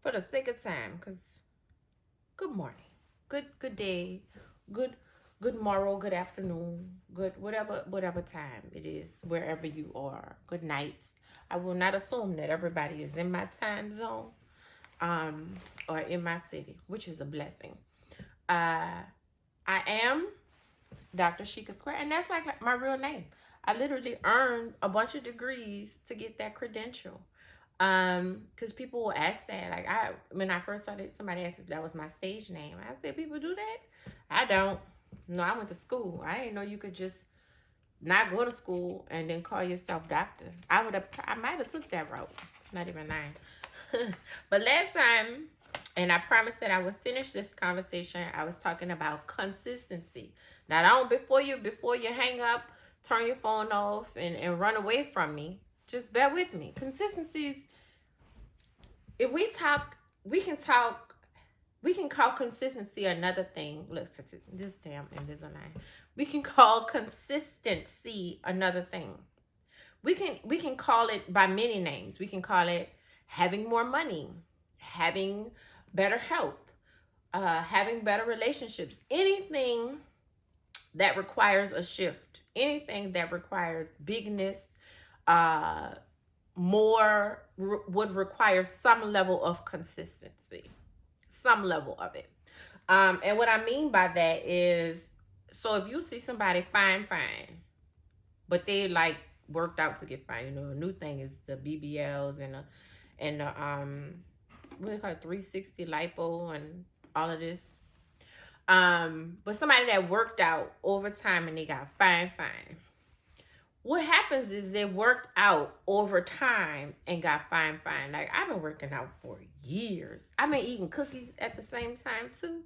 for the sake of time, because good morning, good day, good good morrow, good afternoon, good whatever time it is, wherever you are. Good nights. I will not assume that everybody is in my time zone, um, or in my city, which is a blessing. Uh, I am Dr. Sheika Square, and that's like my real name. I literally earned a bunch of degrees to get that credential. Because people will ask that. Like when I first started, somebody asked if that was my stage name. I said, people do that? I don't. No, I went to school. I didn't know you could just not go to school and then call yourself doctor. I might have took that route. Not even lying. But last time, and I promised that I would finish this conversation, I was talking about consistency. Now, don't before you hang up, turn your phone off and run away from me. Just bear with me. Consistency, if we talk, we can talk, we can call consistency another thing. Look, this damn Invisalign. We can call consistency another thing. We can call it by many names. We can call it having more money, having better health, having better relationships. Anything that requires a shift, anything that requires bigness, uh, would require some level of consistency, some level of it. And what I mean by that is, so if you see somebody fine, but they like worked out to get fine, a new thing is the BBLs and the what do they call it, 360 lipo and all of this. But somebody that worked out over time and they got fine. What happens is they worked out over time and got fine. Like I've been working out for years. I've been eating cookies at the same time too.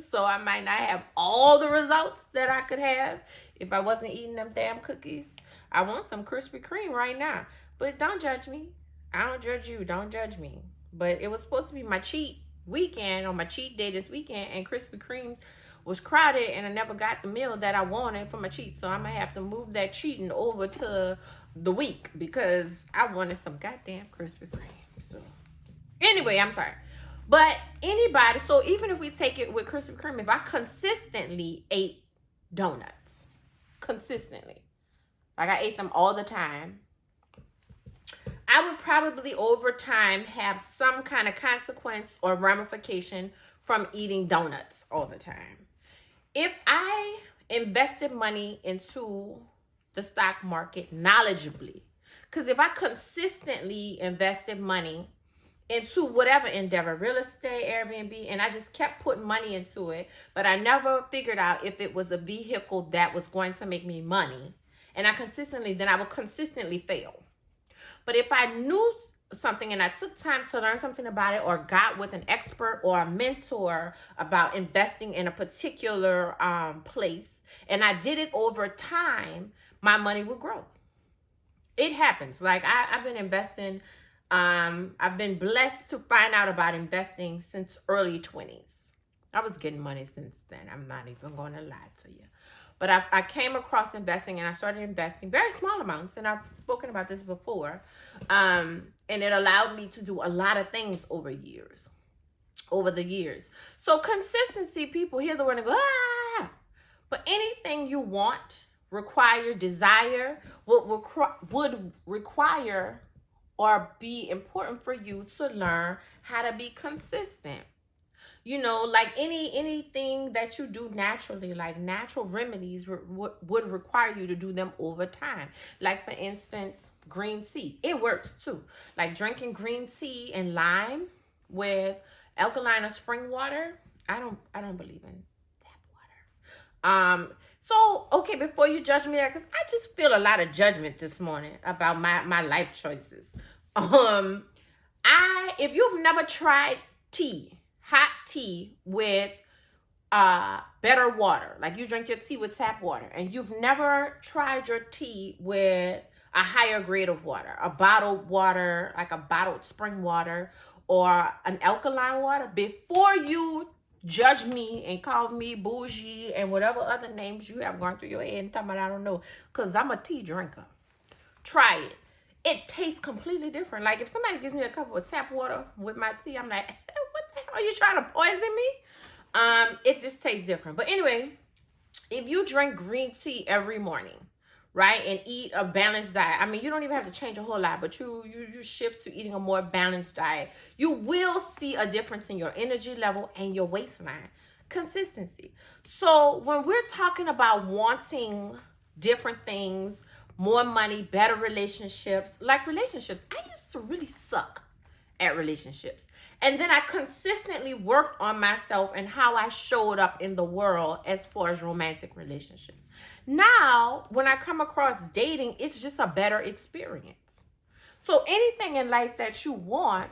So I might not have all the results that I could have if I wasn't eating them damn cookies. I want some Krispy Kreme right now. But don't judge me. I don't judge you. Don't judge me. But it was supposed to be my cheat weekend or my cheat day this weekend, and Krispy Kreme was crowded and I never got the meal that I wanted for my cheat. So I'm gonna have to move that cheating over to the week because I wanted some goddamn Krispy Kreme. So anyway, I'm sorry. But anybody, so even if we take it with Krispy Kreme, if I consistently ate donuts, consistently, like I ate them all the time, I would probably over time have some kind of consequence or ramification from eating donuts all the time. If I invested money into the stock market knowledgeably, because if I consistently invested money into whatever endeavor, real estate, Airbnb, and I just kept putting money into it, but I never figured out if it was a vehicle that was going to make me money, and then I would consistently fail. But if I knew something and I took time to learn something about it or got with an expert or a mentor about investing in a particular place and I did it over time, my money would grow. It happens. Like I've been investing, I've been blessed to find out about investing since early 20s. I was getting money since then. I'm not even going to lie to you. But I came across investing and I started investing very small amounts. And I've spoken about this before. And it allowed me to do a lot of things over the years. So consistency, people hear the word and go, ah! But anything you want, desire, would require or be important for you to learn how to be consistent. Like anything that you do naturally, like natural remedies would require you to do them over time. Like for instance, green tea. It works too. Like drinking green tea and lime with alkaline or spring water. I don't believe in tap water. So okay, before you judge me, because I just feel a lot of judgment this morning about my life choices. If you've never tried hot tea with better water, like you drink your tea with tap water, and you've never tried your tea with a higher grade of water, a bottled water, like a bottled spring water or an alkaline water, before you judge me and call me bougie and whatever other names you have gone through your head and talking about I don't know, because I'm a tea drinker. Try it. it tastes completely different. Like if somebody gives me a cup of tap water with my tea, I'm like, what the hell are you trying to poison me? It just tastes different. But anyway, if you drink green tea every morning, right, and eat a balanced diet, I mean, you don't even have to change a whole lot, but you shift to eating a more balanced diet, you will see a difference in your energy level and your waistline. Consistency. So when we're talking about wanting different things, more money, better relationships, like relationships, I used to really suck at relationships. And then I consistently worked on myself and how I showed up in the world as far as romantic relationships. Now, when I come across dating, it's just a better experience. So anything in life that you want,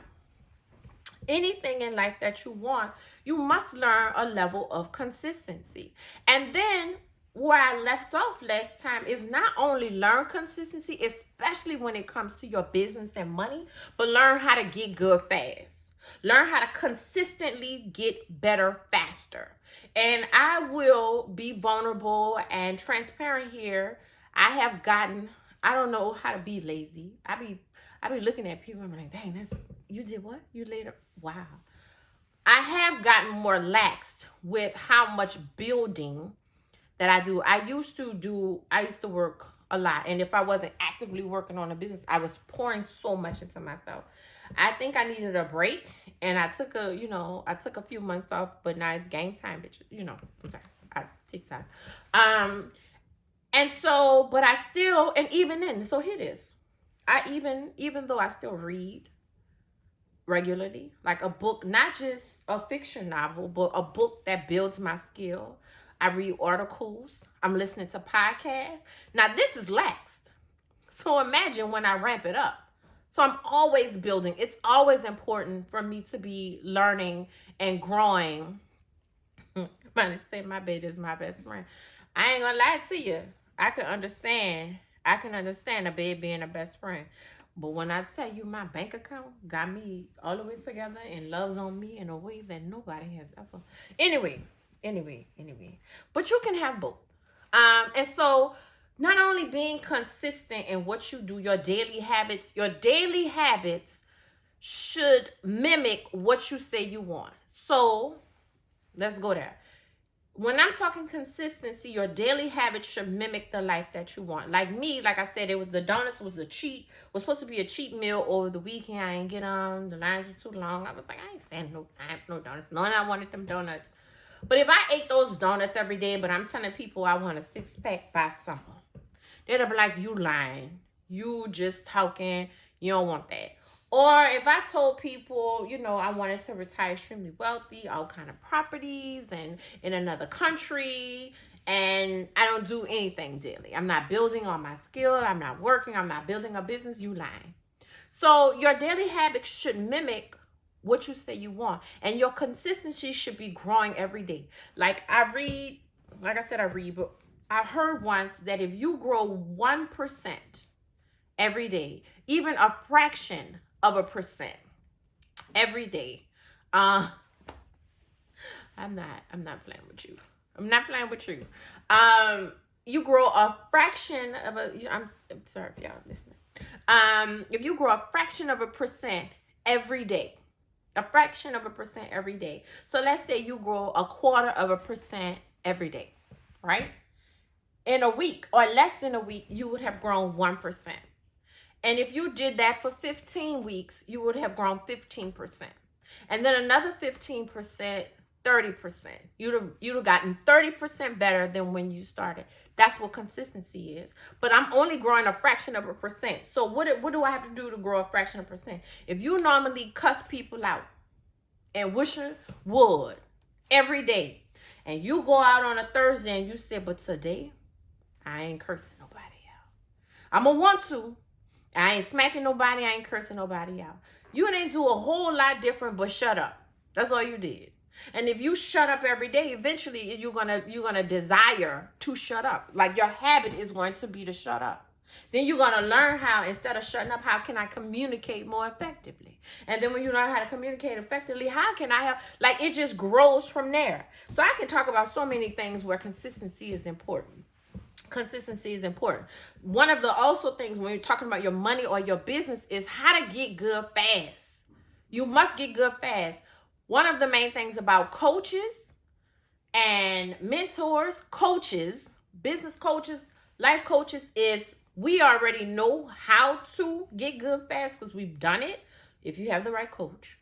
you must learn a level of consistency. And then where I left off last time is not only learn consistency, especially when it comes to your business and money, but learn how to get good fast. Learn how to consistently get better faster. And I will be vulnerable and transparent here. I don't know how to be lazy. I be looking at people and I'm like, dang, you did what? You later? Wow. I have gotten more laxed with how much building that I do. I used to work a lot. And if I wasn't actively working on a business, I was pouring so much into myself. I think I needed a break, and I took a few months off, but now it's game time, bitch. I'm sorry, I take time. And so, but I still, and even then, so here it is. Even though I still read regularly, like a book, not just a fiction novel, but a book that builds my skill. I read articles. I'm listening to podcasts. Now this is laxed. So imagine when I ramp it up. So I'm always building. It's always important for me to be learning and growing. Man, say my baby is my best friend. I ain't gonna lie to you. I can understand a baby being a best friend. But when I tell you my bank account got me all the way together and loves on me in a way that nobody has ever. Anyway. But you can have both. And so not only being consistent in what you do, your daily habits should mimic what you say you want. So let's go there. When I'm talking consistency, your daily habits should mimic the life that you want. Like me, like I said, the donuts was supposed to be a cheat meal over the weekend. I ain't get them. The lines were too long. I was like, I ain't standing no donuts. Knowing I wanted them donuts. But if I ate those donuts every day, but I'm telling people I want a 6-pack by summer, they'll be like, you lying. You just talking. You don't want that. Or if I told people, I wanted to retire extremely wealthy, all kind of properties and in another country, and I don't do anything daily. I'm not building on my skill. I'm not working. I'm not building a business. You lying. So your daily habits should mimic what you say you want. And your consistency should be growing every day. Like I read, but I heard once that if you grow 1% every day, even a fraction of a percent every day, I'm not playing with you. I'm not playing with you. You grow a fraction of I'm sorry if y'all listening. If you grow a fraction of a percent every day, a fraction of a percent every day. So let's say you grow 1/4% every day, right? In a week or less than a week, you would have grown 1%. And if you did that for 15 weeks, you would have grown 15%. And then another 15%, 30%. You'd have gotten 30% better than when you started. That's what consistency is. But I'm only growing a fraction of a percent. So what do I have to do to grow a fraction of a percent? If you normally cuss people out and wish you would every day, and you go out on a Thursday and you say, but today, I ain't cursing nobody out. I'm going to want to. I ain't smacking nobody. I ain't cursing nobody out. You didn't do a whole lot different but shut up. That's all you did. And if you shut up every day, eventually you're gonna desire to shut up. Like your habit is going to be to shut up. Then you're gonna learn how, instead of shutting up, how can I communicate more effectively? And then when you learn how to communicate effectively, how can I help? Like it just grows from there. So I can talk about so many things where consistency is important. Consistency is important. One of the also things when you're talking about your money or your business is how to get good fast. You must get good fast. One of the main things about coaches and mentors, coaches, business coaches, life coaches is we already know how to get good fast because we've done it if you have the right coach.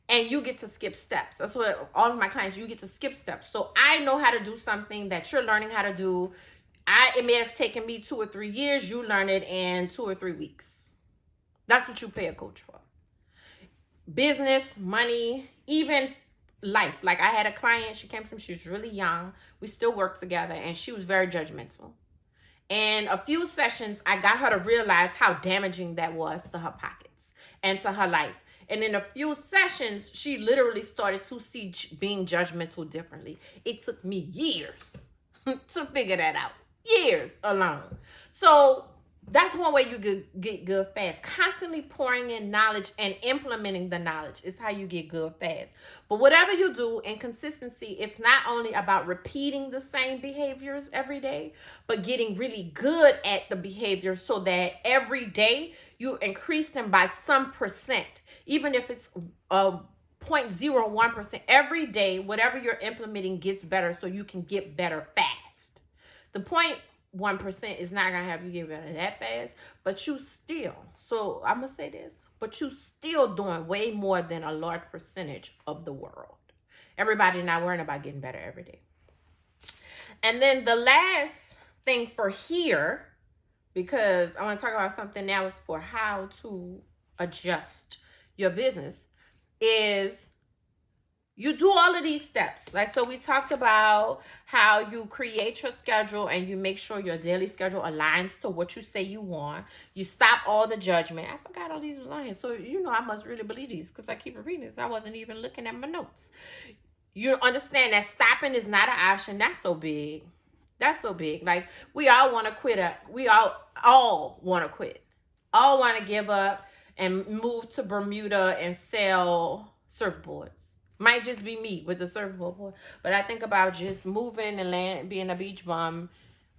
And you get to skip steps. That's what all of my clients, you get to skip steps. So I know how to do something that you're learning how to do. It may have taken me 2 or 3 years. You learn it in 2 or 3 weeks. That's what you pay a coach for. Business, money, even life. Like I had a client, she came from, she was really young. We still work together and she was very judgmental. And a few sessions, I got her to realize how damaging that was to her pockets and to her life. And in a few sessions, she literally started to see being judgmental differently. It took me years to figure that out. Years alone. So that's one way you get good fast. Constantly pouring in knowledge and implementing the knowledge is how you get good fast. But whatever you do in consistency, it's not only about repeating the same behaviors every day, but getting really good at the behaviors so that every day you increase them by some percent. Even if it's 0.01%, every day, whatever you're implementing gets better so you can get better fast. The 0.1% is not going to have you get better that fast, but you still, so I'm going to say this, but you still doing way more than a large percentage of the world. Everybody not worrying about getting better every day. And then the last thing for here, because I want to talk about something now is for how to adjust your business, is you do all of these steps. Like, so we talked about how you create your schedule and you make sure your daily schedule aligns to what you say you want. You stop all the judgment. I forgot all these was on here. So, I must really believe these because I keep reading this. I wasn't even looking at my notes. You understand that stopping is not an option. That's so big. That's so big. Like, we all want to quit. We all want to quit. All want to give up and move to Bermuda and sell surfboards. Might just be me with the surfboard, but I think about just moving and being a beach bum.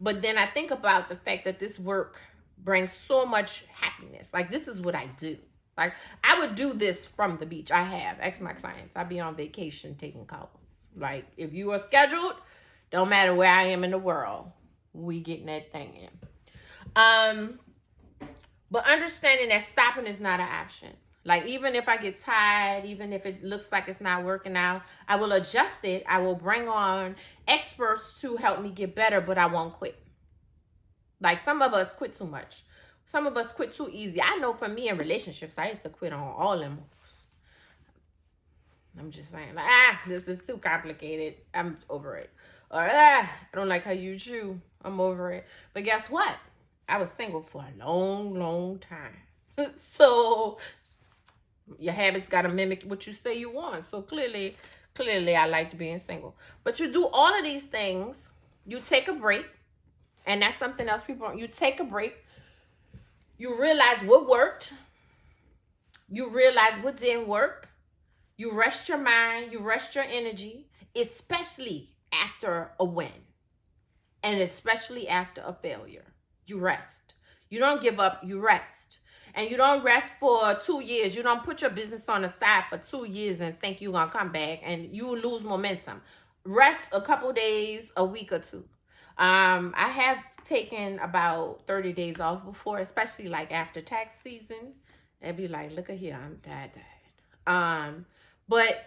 But then I think about the fact that this work brings so much happiness. Like, this is what I do. Like, I would do this from the beach. I have. Ask my clients. I be on vacation taking calls. Like, if you are scheduled, don't matter where I am in the world, we getting that thing in. But understanding that stopping is not an option. Like, even if I get tired, even if it looks like it's not working out, I will adjust it. I will bring on experts to help me get better, but I won't quit. Like, some of us quit too much. Some of us quit too easy. I know for me in relationships, I used to quit on all them. I'm just saying, like, this is too complicated. I'm over it. Or, I don't like how you chew. I'm over it. But guess what? I was single for a long, long time. So your habits got to mimic what you say you want. So clearly I liked being single. But you do all of these things. You take a break. And that's something else people, you take a break. You realize what worked. You realize what didn't work. You rest your mind. You rest your energy. Especially after a win. And especially after a failure. You rest. You don't give up. You rest. And you don't rest for 2 years. You don't put your business on the side for 2 years and think you're going to come back and you will lose momentum. Rest a couple days, a week or two. I have taken about 30 days off before, especially like after tax season. It'd be like, look at here, I'm tired. But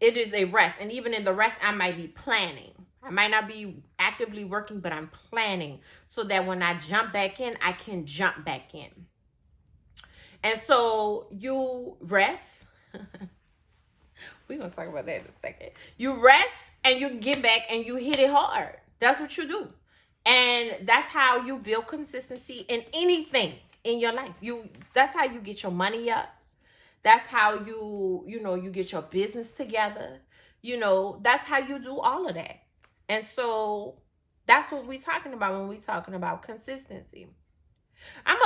it is a rest. And even in the rest, I might be planning. I might not be actively working, but I'm planning so that when I jump back in, I can jump back in. And so you rest. We're going to talk about that in a second. You rest and you get back and you hit it hard. That's what you do. And that's how you build consistency in anything in your life. That's how you get your money up. That's how you get your business together. That's how you do all of that. And so that's what we're talking about when we're talking about consistency. I'm